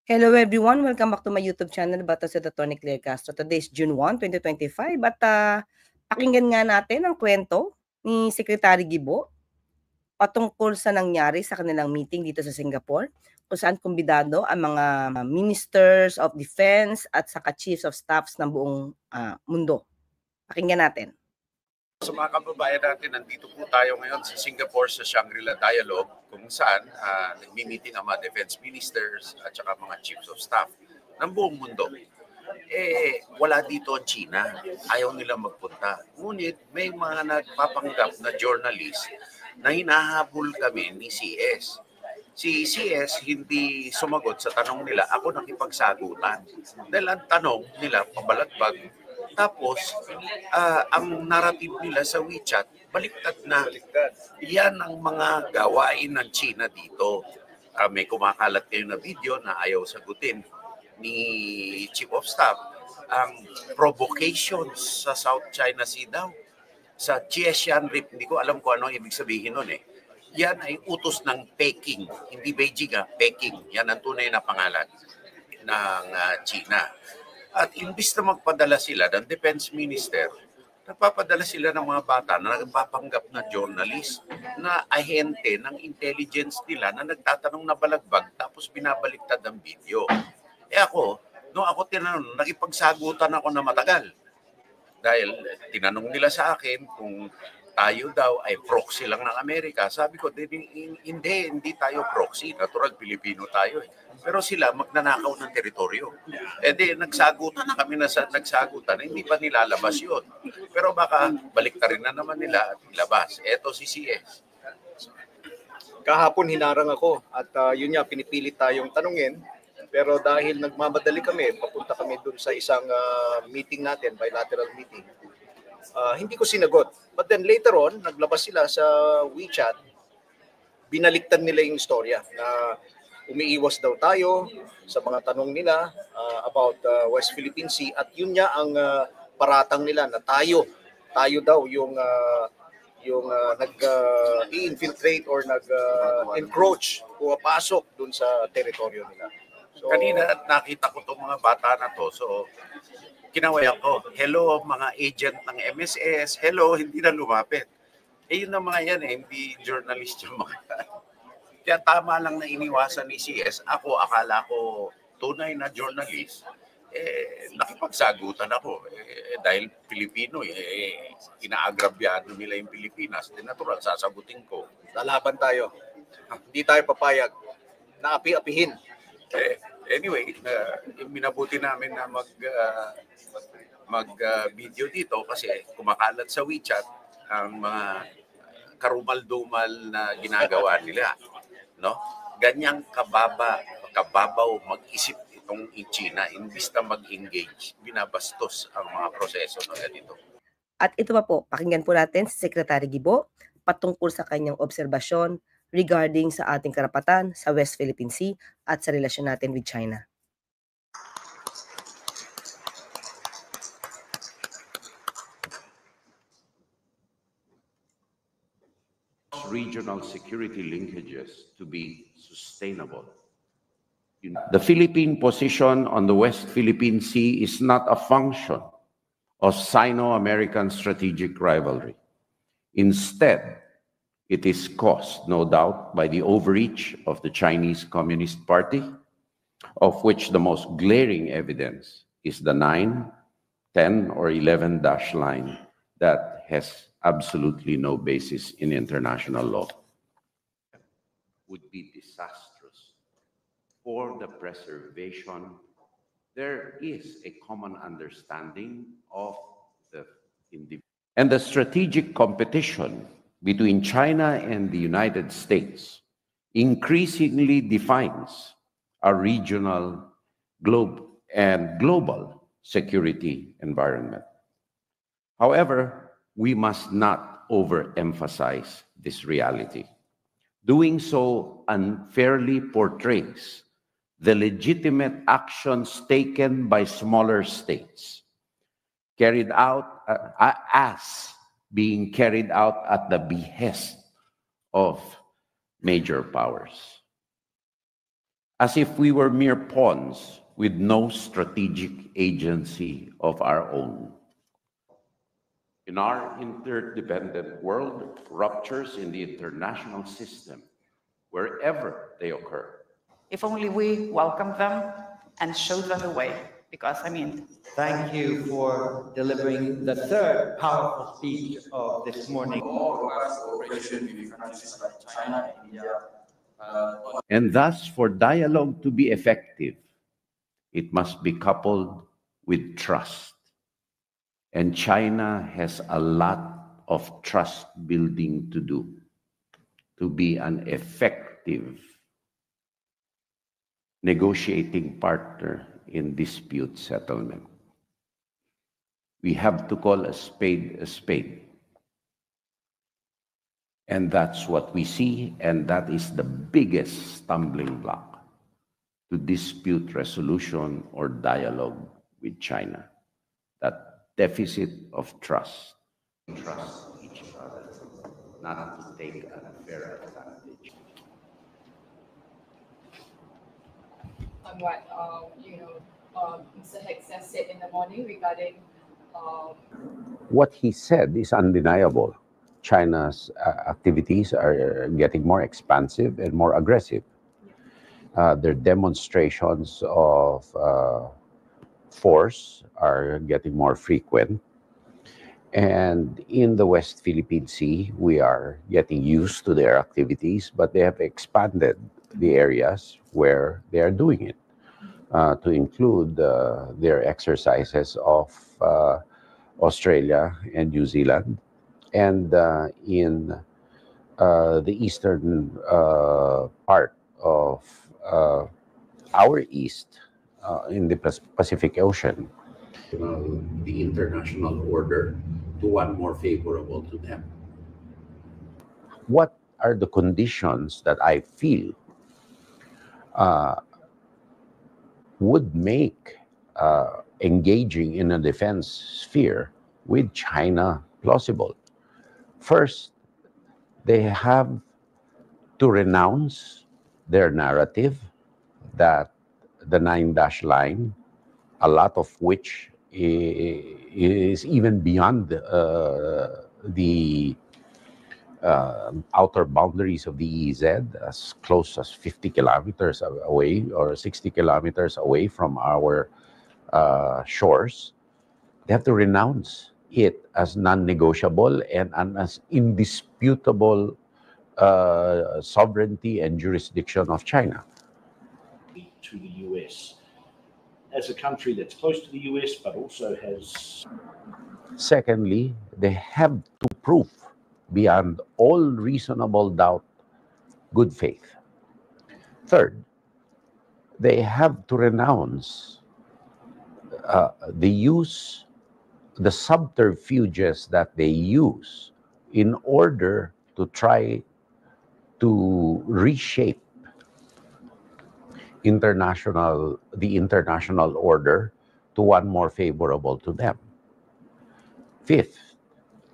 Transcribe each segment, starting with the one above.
Hello everyone, welcome back to my YouTube channel, Bato sa Tony Claire Castro. Today is June 1, 2025 at pakinggan nga natin ang kwento ni Secretary Gibo patungkol sa nangyari sa kanilang meeting dito sa Singapore kung saan kumbidado ang mga ministers of defense at saka chiefs of staffs ng buong mundo. Pakinggan natin. Sa mga kababayan natin, nandito po tayo ngayon sa Singapore sa Shangri-La Dialogue kung saan nagmi-meeting ang mga defense ministers at saka mga chiefs of staff ng buong mundo. Wala dito ang China. Ayaw nila magpunta. Ngunit may mga nagpapanggap na journalist na hinahabol kami ni CS. Si CS hindi sumagot sa tanong nila. Ako nakipagsagutan. Dahil ang tanong nila, pabalagbag. Tapos, ang narrative nila sa WeChat, baliktad na. Yan ang mga gawain ng China dito. May kumakalat kayo na video na ayaw sagutin ni Chief of Staff. Ang provocations sa South China Sea daw. Sa Zhejiang Reef, hindi ko alam kung ano ibig sabihin nun eh. Yan ay utos ng Peking. Hindi Beijing, Peking. Yan ang tunay na pangalan ng China. At imbis na magpadala sila ng defense minister, nagpapadala sila ng mga bata na nagpapanggap na journalist, na ahente ng intelligence nila na nagtatanong na balagbag tapos binabaliktad ang video. Nung ako tinanong, nakipagsagutan ako na matagal. Dahil tinanong nila sa akin kung tayo daw ay proxy lang ng Amerika. Sabi ko, hindi tayo proxy. Natural, Pilipino tayo eh. Pero sila magnanakaw ng teritoryo. Nagsagutan na kami nagsagutan. Hindi pa nilalabas yun. Pero baka baliktarin na naman nila at ilabas. Eto si CS. Kahapon hinarang ako at yun nga, pinipilit tayong tanungin. Pero dahil nagmamadali kami, papunta kami dun sa isang meeting natin, bilateral meeting. Hindi ko sinagot. But then later on, naglabas sila sa WeChat, binaliktad nila yung istorya na umiiwas daw tayo sa mga tanong nila about West Philippine Sea at yun nga ang paratang nila na tayo daw yung nag-infiltrate or nag-encroach, pumapasok dun sa teritoryo nila. So, kanina nakita ko itong mga bata na to. So, kinawayan ko, hello mga agent ng MSS, hello, hindi na lumapit. Yun na mga yan hindi journalist yung mga. Kaya tama lang na iniwasan ni CS. Ako, akala ko tunay na journalist. Nakipagsagutan ako. Dahil Pilipino, inaagrabyado nila yung Pilipinas. Natural, sasagutin ko. Lalaban tayo. Hindi tayo papayag na api-apihin. Anyway, minabuti namin na mag-video dito kasi kumakalat sa WeChat ang mga karumal-dumal na ginagawa nila. No? Ganyang kababaw mag-isip itong China, imbis na mag-engage, binabastos ang mga proseso na ganito. At ito pa po, pakinggan po natin si Secretary Gibo patungkol sa kanyang obserbasyon regarding sa ating karapatan sa West Philippine Sea at sa relasyon natin with China. Regional security linkages to be sustainable. The Philippine position on the West Philippine Sea is not a function of Sino-American strategic rivalry. Instead, it is caused, no doubt, by the overreach of the Chinese Communist Party, of which the most glaring evidence is the 9, 10, or 11 dash line that has absolutely no basis in international law. Would be disastrous for the preservation. There is a common understanding of the individual. And the strategic competition between China and the United States increasingly defines our regional, global security environment. However, we must not overemphasize this reality. Doing so unfairly portrays the legitimate actions taken by smaller states, carried out as being carried out at the behest of major powers. as if we were mere pawns with no strategic agency of our own. In our interdependent world, ruptures in the international system, wherever they occur, if only we welcome them and show them the way. Because, I mean, thank you for delivering the third powerful speech of this morning. And thus, for dialogue to be effective, it must be coupled with trust. And China has a lot of trust building to do to be an effective negotiating partner in dispute settlement. We have to call a spade a spade. And that's what we see, and that is the biggest stumbling block to dispute resolution or dialogue with China. That deficit of trust. Trust each other, not to take unfair advantage. On what Mr. Hicks has said in the morning regarding what he said is undeniable. China's activities are getting more expansive and more aggressive. Their demonstrations of force are getting more frequent. And in the West Philippine Sea, we are getting used to their activities, but they have expanded the areas where they are doing it to include their exercises of Australia and New Zealand, and in the eastern part of our east, in the Pacific Ocean. The international order to one more favorable to them. What are the conditions that I feel would make engaging in a defense sphere with China plausible? First, they have to renounce their narrative that the 9-dash line, a lot of which is even beyond the outer boundaries of the EEZ, as close as 50 kilometers away or 60 kilometers away from our shores. They have to renounce it as non-negotiable and as indisputable sovereignty and jurisdiction of China. To the US, as a country that's close to the US, but also has... Secondly, they have to prove beyond all reasonable doubt good faith. Third, they have to renounce the subterfuges that they use in order to try to reshape the international order to one more favorable to them. Fifth,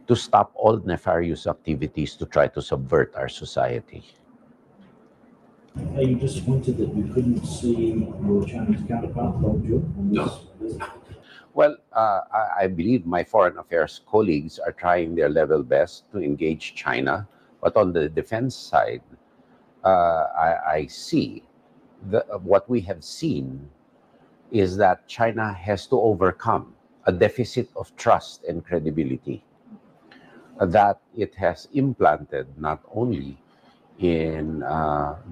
to stop all nefarious activities to try to subvert our society. Are you disappointed that you couldn't see your Chinese counterpart, Dong Jun, on this? No. Well, I believe my foreign affairs colleagues are trying their level best to engage China, but on the defense side, I see what we have seen is that China has to overcome a deficit of trust and credibility that it has implanted not only in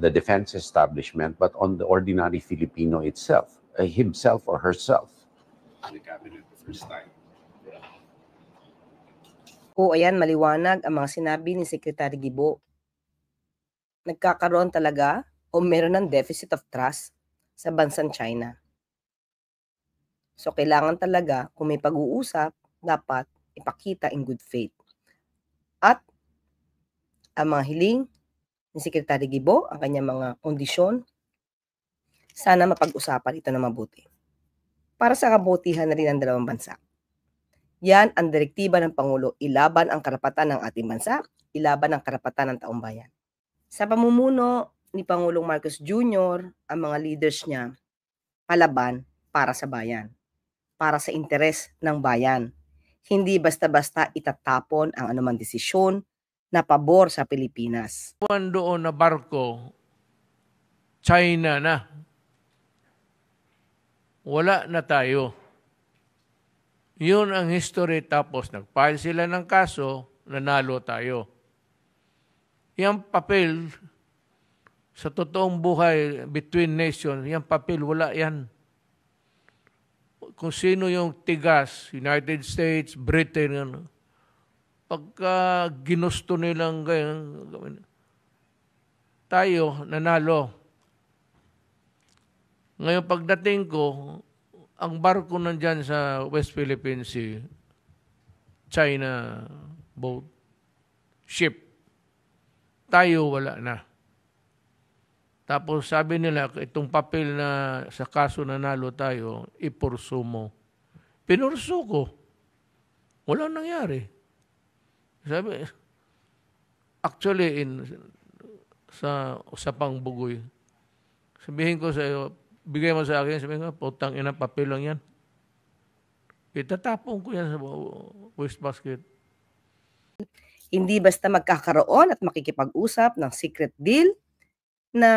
the defense establishment, but on the ordinary Filipino itself, himself or herself. The cabinet the first time. O ayan, maliwanag ang mga sinabi ni Secretary Guibo. Nagkakaroon talaga o meron ng deficit of trust sa bansang China. So kailangan talaga, kung may pag-uusap, dapat ipakita in good faith. At ang mga hiling ni Secretary Guibo, ang kanyang mga kondisyon, sana mapag-usapan ito na mabuti. Para sa kabutihan na rin ng dalawang bansa. Yan ang direktiba ng Pangulo, ilaban ang karapatan ng ating bansa, ilaban ang karapatan ng taong bayan. Sa pamumuno ni Pangulong Marcos Jr., ang mga leaders niya, palaban para sa bayan, para sa interes ng bayan. Hindi basta-basta itatapon ang anumang desisyon na pabor sa Pilipinas. Doon na barko, China na. Wala na tayo. Yun ang history, tapos nag-file sila ng kaso, nanalo tayo. Yung papel, sa totoong buhay, between nations, yung papel, wala yan. Kung sino yung tigas, United States, Britain, pagka ginusto nilang ganyan, tayo, nanalo. Ngayon, pagdating ko, ang barko nandyan sa West Philippine Sea, China boat, ship, tayo wala na. Tapos sabi nila, itong papel na sa kaso nanalo tayo, ipurso mo. Pinurso ko. Walang nangyari. Sabi, actually, sa usapang bugoy, sabihin ko sa iyo, bigay mo sa akin, sabihin ko, putang ina, papel lang yan. Itatapon ko yan sa wastebasket. Hindi basta magkakaroon at makikipag-usap ng secret deal na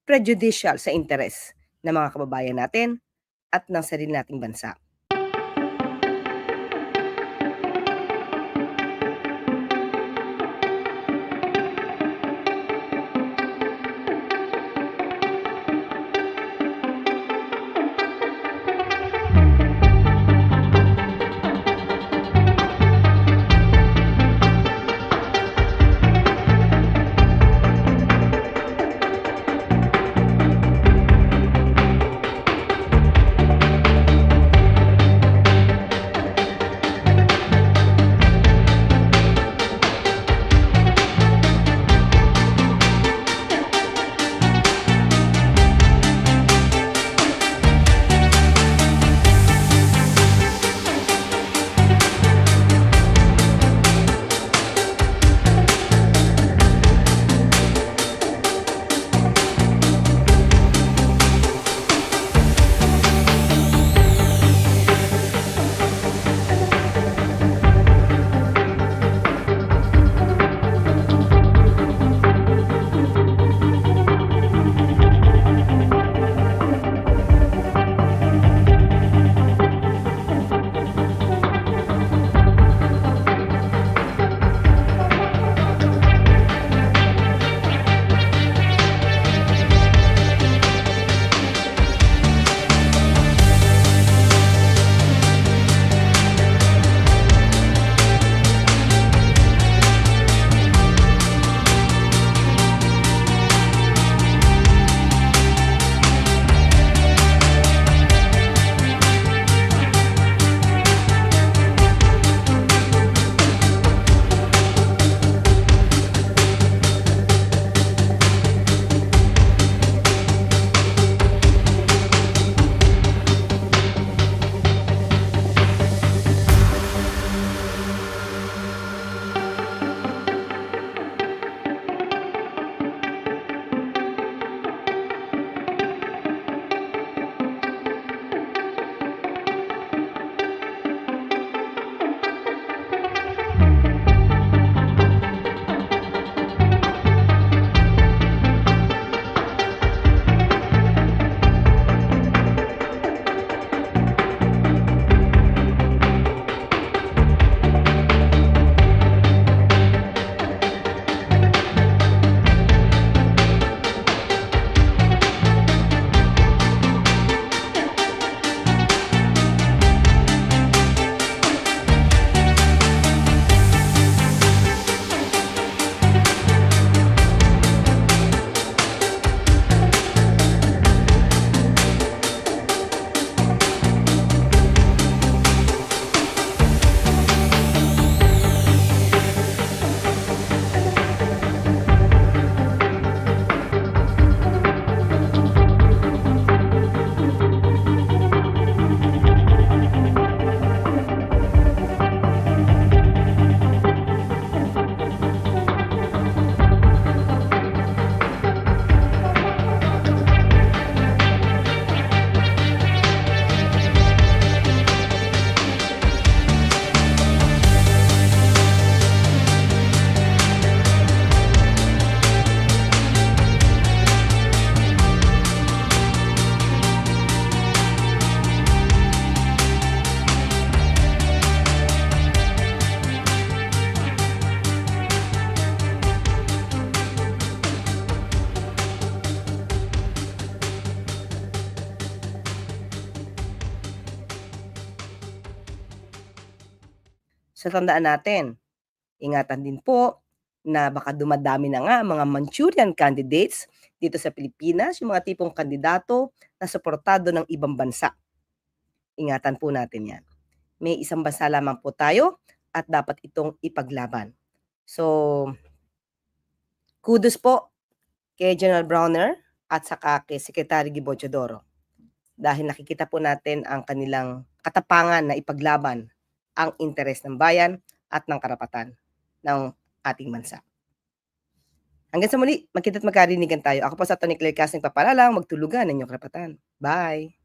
prejudicial sa interes ng mga kababayan natin at ng sarili nating bansa. So tandaan natin, ingatan din po na baka dumadami na nga mga Manchurian candidates dito sa Pilipinas, yung mga tipong kandidato na suportado ng ibang bansa. Ingatan po natin yan. May isang bansa lamang po tayo at dapat itong ipaglaban. So, kudos po kay General Browner at saka kay Secretary Gibo Teodoro dahil nakikita po natin ang kanilang katapangan na ipaglaban ang interes ng bayan at ng karapatan ng ating bansa. Hanggang sa muli, magkita't magkarinigan tayo. Ako po sa Tony Claire Casting Paparalang, magtulugan ng inyong karapatan. Bye!